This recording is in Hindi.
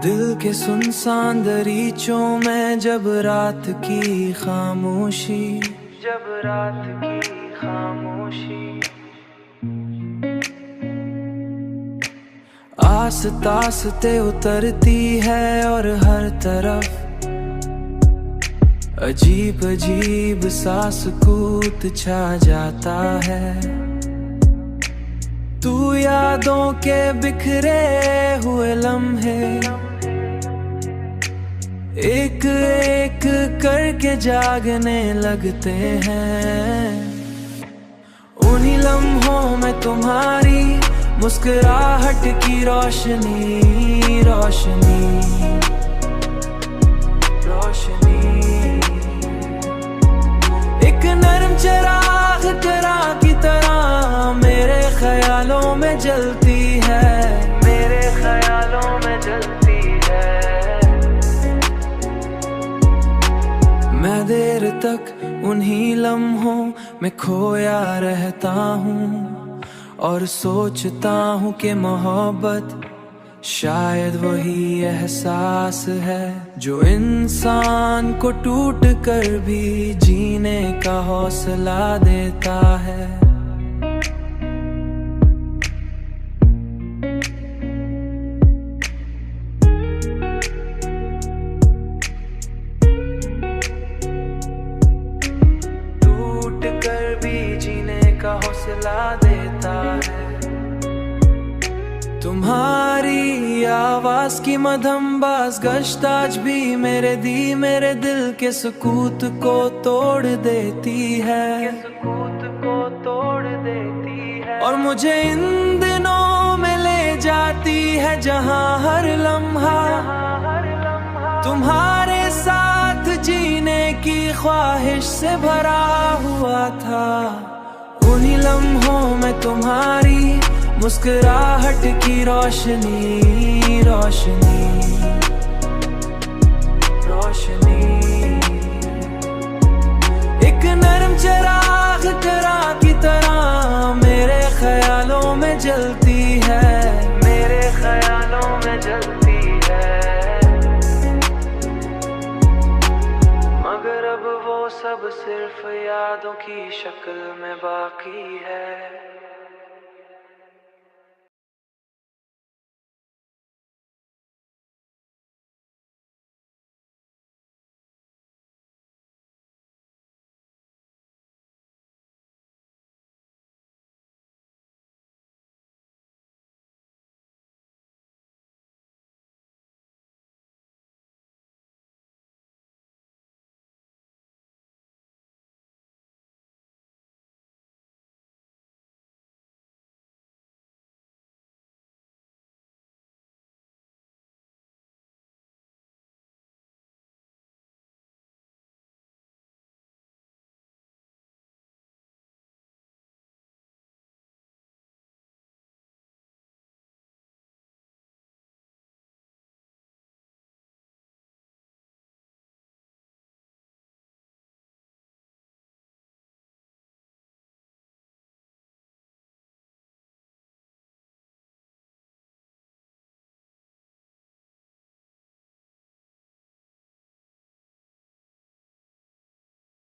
दिल के सुनसान दरीचों में जब रात की खामोशी, जब रात की खामोशी, आस तासते उतरती है और हर तरफ अजीब अजीब सा सुकूत छा जाता है। तू यादों के बिखरे हुए लम्हे एक एक करके जागने लगते हैं। उन्हीं लम्हों में तुम्हारी मुस्कुराहट की रोशनी रोशनी रोशनी, एक नरम चिराग तरह की तरह मेरे ख्यालों में जलती है, मेरे ख्यालों में जलती है। मैं देर तक उन्हीं लम्हों में खोया रहता हूँ और सोचता हूँ कि मोहब्बत शायद वही एहसास है जो इंसान को टूट कर भी जीने का हौसला देता है। टूट कर भी जीने का हौसला देता है। तुम्हारी आवाज की मधमबाज गश्त आज भी मेरे दिल के सुकूत को तोड़ देती है, सुकूत को तोड़ देती है। और मुझे इन दिनों में ले जाती है जहां हर लम्हा तुम्हारे साथ जीने की ख्वाहिश से भरा हुआ था। उन्हीं लम्हों में तुम्हारी मुस्कुराहट की रोशनी रोशनी रोशनी, एक नरम चिराग तरह की तरह मेरे ख्यालों में जलती है, मेरे ख्यालों में जलती है। मगर अब वो सब सिर्फ यादों की शक्ल में बाकी है।